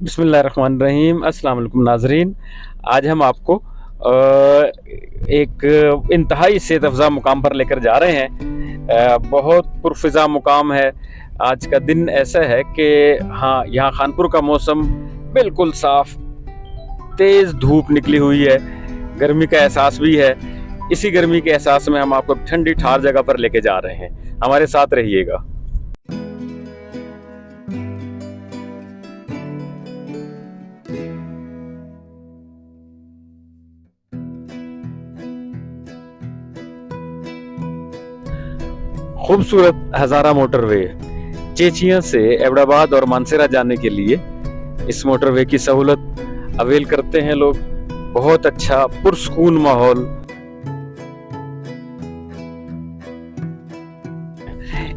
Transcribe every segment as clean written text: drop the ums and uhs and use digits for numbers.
बिस्मिल्लाहिर्रहमानिर्रहीम। अस्सलाम वालेकुम नाजरीन। आज हम आपको एक इंतहाई सेहत अफ़ज़ा मुकाम पर लेकर जा रहे हैं। बहुत पुरफ़िज़ा मुकाम है। आज का दिन ऐसा है कि हाँ, यहाँ खानपुर का मौसम बिल्कुल साफ़, तेज़ धूप निकली हुई है, गर्मी का एहसास भी है। इसी गर्मी के एहसास में हम आपको ठंडी ठार जगह पर लेके जा रहे हैं। हमारे साथ रहिएगा। खूबसूरत हज़ारा मोटरवे चेचिया से एबटाबाद और मानसेरा जाने के लिए इस मोटरवे की सहूलत अवेल करते हैं लोग। बहुत अच्छा पुरसकून माहौल।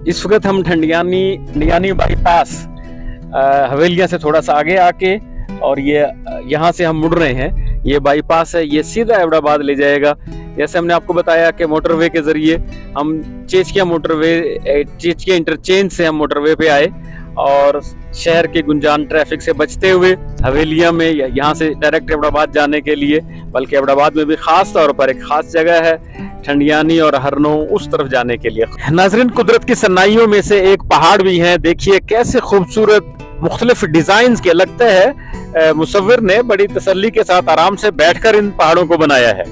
इस वक्त हम ठंडियानी बाईपास हवेलियां से थोड़ा सा आगे आके और ये यहाँ से हम मुड़ रहे हैं। ये बाईपास है, ये सीधा एबटाबाद ले जाएगा। जैसे हमने आपको बताया कि मोटरवे के जरिए हम चेचिया इंटरचेंज से हम मोटरवे पे आए और शहर के गुंजान ट्रैफिक से बचते हुए हवेलियां में यहाँ से डायरेक्ट एबटाबाद जाने के लिए, बल्कि एबटाबाद में भी खास तौर पर एक खास जगह है ठंडियानी और हरनो, उस तरफ जाने के लिए। नाजरीन, कुदरत की सन्नाइयों में से एक पहाड़ भी है। देखिए कैसे खूबसूरत मुख्तलिफ डिजाइन के लगता है मुसव्विर ने बड़ी तसल्ली के साथ आराम से बैठकर इन पहाड़ों को बनाया है।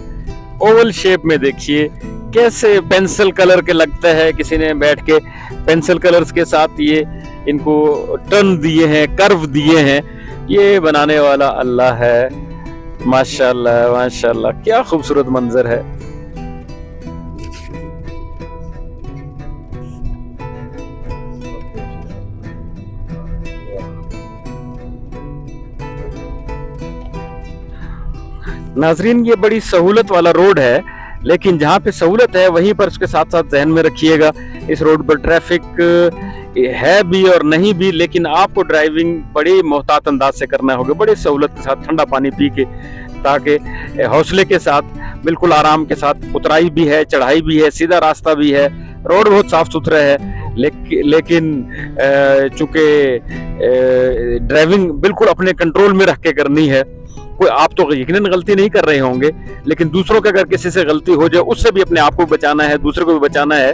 ओवल शेप में देखिए कैसे पेंसिल कलर के लगता है। किसी ने बैठ के पेंसिल कलर्स के साथ ये इनको टर्न दिए हैं, कर्व दिए हैं। ये बनाने वाला अल्लाह है। माशाल्लाह माशाल्लाह, क्या खूबसूरत मंजर है। नाजरीन, ये बड़ी सहूलत वाला रोड है, लेकिन जहाँ पे सहूलत है वहीं पर उसके साथ साथ जहन में रखिएगा इस रोड पर ट्रैफिक है भी और नहीं भी, लेकिन आपको ड्राइविंग बड़ी मोहतात अंदाज से करना होगा, बड़ी सहूलत के साथ ठंडा पानी पी के, ताकि हौसले के साथ, बिल्कुल आराम के साथ। उतराई भी है, चढ़ाई भी है, सीधा रास्ता भी है, रोड बहुत साफ सुथरा है। लेकिन चूंकि ड्राइविंग बिल्कुल अपने कंट्रोल में रख के करनी है। कोई आप तो यकीनन गलती नहीं कर रहे होंगे, लेकिन दूसरों का अगर किसी से गलती हो जाए उससे भी अपने आप को बचाना है, दूसरे को भी बचाना है।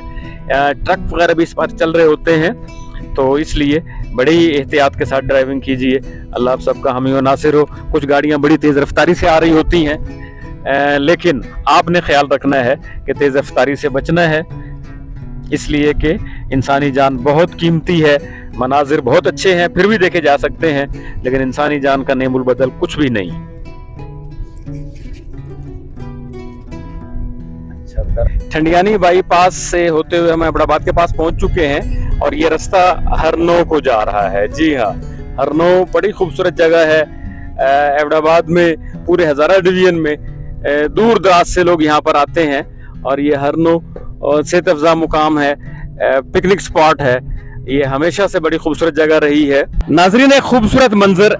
ट्रक वगैरह भी इस पर चल रहे होते हैं, तो इसलिए बड़ी एहतियात के साथ ड्राइविंग कीजिए। अल्लाह आप सबका हामी व नासिर हो। कुछ गाड़ियां बड़ी तेज रफ्तारी से आ रही होती हैं, लेकिन आपने ख्याल रखना है कि तेज रफ्तारी से बचना है, इसलिए कि इंसानी जान बहुत कीमती है। मनाजिर बहुत अच्छे हैं, फिर भी देखे जा सकते हैं, लेकिन इंसानी जान का नेमुल बदल कुछ भी नहीं। ठंडियानी बाईपास से होते हुए हम एबटाबाद के पास पहुंच चुके हैं और ये रास्ता हरनो को जा रहा है। जी हाँ, हरनो बड़ी खूबसूरत जगह है। एबटाबाद में पूरे हज़ारा डिवीजन में दूर दराज से लोग यहाँ पर आते हैं और ये हरनो सेहत अफ़ज़ा मुकाम है, पिकनिक स्पॉट है। ये हमेशा से बड़ी खूबसूरत जगह रही है। नाजरीन, एक खूबसूरत मंजर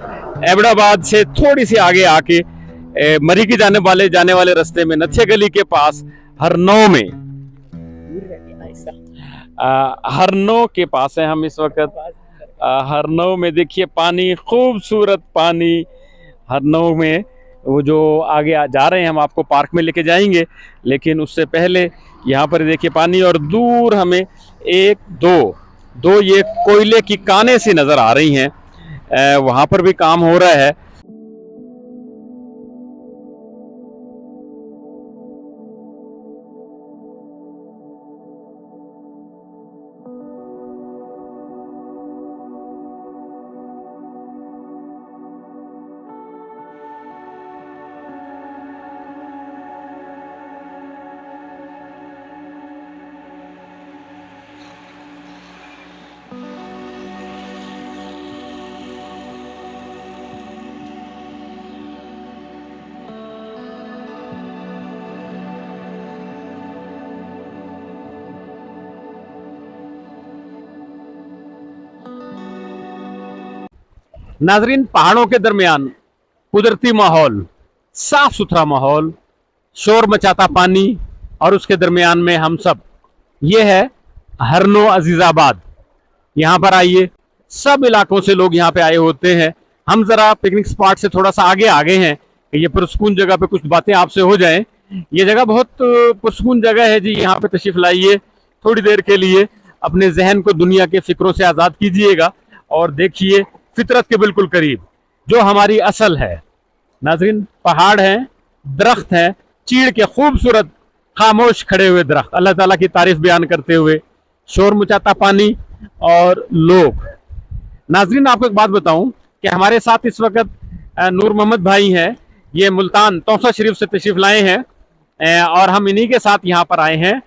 एबटाबाद से थोड़ी सी आगे आके मरी की जाने वाले रास्ते में नथिया गली के पास हरनो में, हरनो के पास है हम इस वक्त। हरनो में देखिए पानी, खूबसूरत पानी। हरनो में वो जो आगे जा रहे हैं हम आपको पार्क में लेके जाएंगे, लेकिन उससे पहले यहाँ पर देखिए पानी, और दूर हमें दो ये कोयले की कानें सी नजर आ रही हैं। वहाँ पर भी काम हो रहा है। नाजरीन, पहाड़ों के दरमियान कुदरती माहौल, साफ सुथरा माहौल, शोर मचाता पानी, और उसके दरमियान में हम सब। ये है हरनो अजीजाबाद। यहाँ पर आइए, सब इलाकों से लोग यहाँ पे आए होते हैं। हम ज़रा पिकनिक स्पॉट से थोड़ा सा आगे आ गए हैं कि ये पुरस्कून जगह पे कुछ बातें आपसे हो जाएं। ये जगह बहुत पुरस्कून जगह है जी। यहाँ पे तशरीफ़ लाइए, थोड़ी देर के लिए अपने जहन को दुनिया के फिक्रों से आज़ाद कीजिएगा और देखिए फितरत के बिल्कुल करीब जो हमारी असल है। नाज़रीन, पहाड़ हैं, दरख्त हैं, चीड़ के खूबसूरत खामोश खड़े हुए दरख्त, अल्लाह ताला की तारीफ बयान करते हुए, शोर मचाता पानी और लोग। नाज़रीन, आपको एक बात बताऊं कि हमारे साथ इस वक्त नूर मोहम्मद भाई हैं। ये मुल्तान तौसा शरीफ से तशरीफ़ लाए हैं और हम इन्हीं के साथ यहाँ पर आए हैं।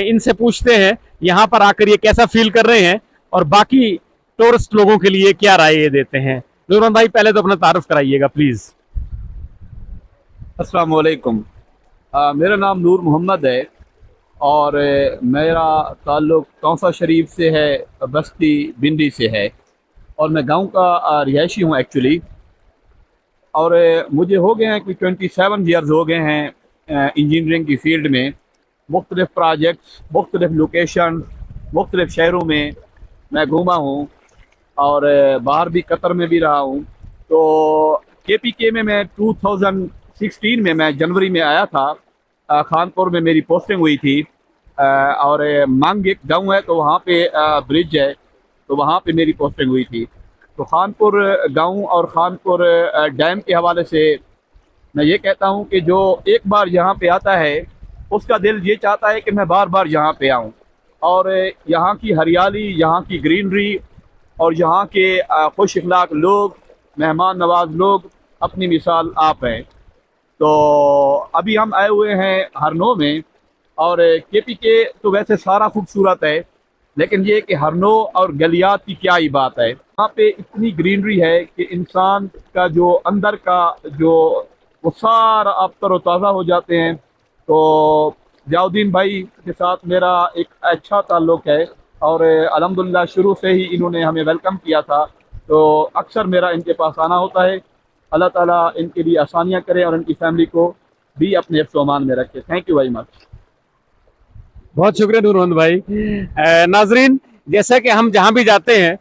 इनसे पूछते हैं यहाँ पर आकर ये कैसा फील कर रहे हैं और बाकी टूरिस्ट लोगों के लिए क्या राय ये देते हैं। नूर मोहम्मद भाई, पहले तो अपना तारुफ कराइएगा प्लीज़। अस्सलाम वालेकुम। मेरा नाम नूर मोहम्मद है और मेरा ताल्लुक़ तौसा शरीफ से है, बस्ती भिंडी से है और मैं गांव का रिहायशी हूँ एक्चुअली। और मुझे हो गए हैं कि 27 ईयर्स हो गए हैं इंजीनियरिंग की फील्ड में। मुख्तलिफ़ प्रोजेक्ट्स, मुख्तलिफ़ लोकेशन, मुख्तलिफ़ शहरों में मैं घूमा हूँ और बाहर भी, कतर में भी रहा हूँ। तो KPK में मैं 2016 में मैं जनवरी में आया था। खानपुर में मेरी पोस्टिंग हुई थी और मांग एक गाँव है तो वहाँ पे ब्रिज है, तो वहाँ पे मेरी पोस्टिंग हुई थी। तो खानपुर गांव और खानपुर डैम के हवाले से मैं ये कहता हूँ कि जो एक बार यहाँ पे आता है उसका दिल ये चाहता है कि मैं बार बार यहाँ पे आऊँ। और यहाँ की हरियाली, यहाँ की ग्रीनरी और यहाँ के खुश इखलाक लोग, मेहमान नवाज लोग अपनी मिसाल आप हैं। तो अभी हम आए हुए हैं हरनों में और KPK तो वैसे सारा खूबसूरत है, लेकिन ये कि हरनों और गलियात की क्या ही बात है। यहाँ पे इतनी ग्रीनरी है कि इंसान का जो अंदर का जो वो सारा आप तरोताज़ा हो जाते हैं। तो जयाउद्दीन भाई के साथ मेरा एक अच्छा ताल्लुक़ है और अल्हम्दुलिल्लाह शुरू से ही इन्होंने हमें वेलकम किया था, तो अक्सर मेरा इनके पास आना होता है। अल्लाह ताला इनके लिए आसानियाँ करे और इनकी फैमिली को भी अपने हिफ्ज़ अमान में रखे। Thank you very much. बहुत शुक्रिया नूर मोहम्मद भाई। नाजरीन, जैसा कि हम जहां भी जाते हैं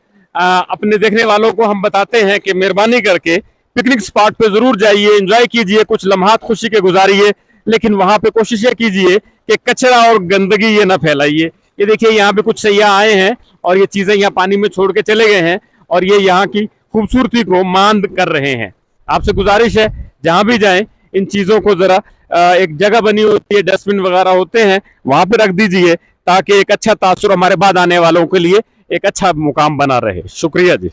अपने देखने वालों को हम बताते हैं कि मेहरबानी करके पिकनिक स्पॉट पे जरूर जाइए, एंजॉय कीजिए, कुछ लम्हात खुशी के गुजारिए, लेकिन वहां पे कोशिश ये कीजिए कि कचरा और गंदगी ये ना फैलाइए। ये देखिए यहाँ पे कुछ सैयाह आए हैं और ये चीजें यहाँ पानी में छोड़ के चले गए हैं और ये यहाँ की खूबसूरती को मांद कर रहे हैं। आपसे गुजारिश है जहां भी जाएं इन चीजों को जरा एक जगह बनी होती है, डस्टबिन वगैरह होते हैं, वहां पे रख दीजिए ताकि एक अच्छा तासुर हमारे बाद आने वालों के लिए एक अच्छा मुकाम बना रहे। शुक्रिया जी।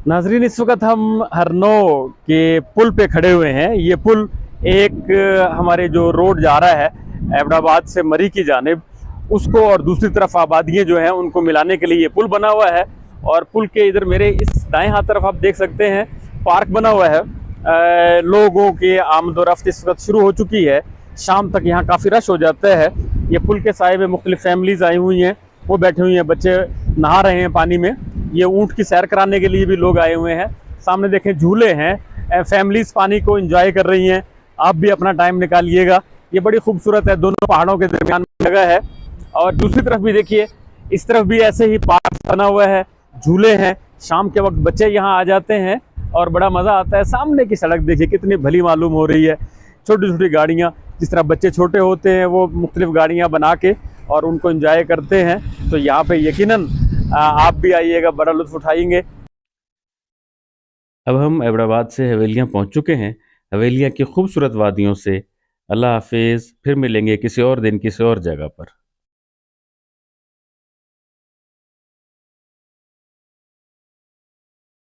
नाजरीन, इस वक्त हम हरनो के पुल पे खड़े हुए हैं। ये पुल एक हमारे जो रोड जा रहा है अहमदाबाद से मरी की जानिब, उसको और दूसरी तरफ आबादियाँ जो हैं उनको मिलाने के लिए ये पुल बना हुआ है। और पुल के इधर मेरे इस दाएं हाथ तरफ आप देख सकते हैं पार्क बना हुआ है। लोगों के आमदोरफ्त इस वक्त शुरू हो चुकी है, शाम तक यहाँ काफ़ी रश हो जाता है। ये पुल के साए में मुख्तलिफ फैमिलीज़ आई हुई हैं, वो बैठी हुई हैं, बच्चे नहा रहे हैं पानी में। ये ऊँट की सैर कराने के लिए भी लोग आए हुए हैं। सामने देखें झूले हैं, फैमिलीज़ पानी को इंजॉय कर रही हैं। आप भी अपना टाइम निकालिएगा, ये बड़ी खूबसूरत है, दोनों पहाड़ों के दरमियान जगह है। और दूसरी तरफ भी देखिए, इस तरफ भी ऐसे ही पार्क बना हुआ है, झूले हैं। शाम के वक्त बच्चे यहाँ आ जाते हैं और बड़ा मज़ा आता है। सामने की सड़क देखिए कितनी भली मालूम हो रही है, छोटी छोटी गाड़ियाँ, जिस तरह बच्चे छोटे होते हैं वो मुख्तलिफ गाड़ियाँ बना के और उनको एंजॉय करते हैं। तो यहाँ पे यकीनन आप भी आइएगा, बड़ा लुत्फ़ उठाएंगे। अब हम अहमदाबाद से हवेलियाँ पहुँच चुके हैं, हवेलियाँ की खूबसूरत वादियों से। अल्लाह हाफिज़, फिर मिलेंगे किसी और दिन किसी और जगह पर।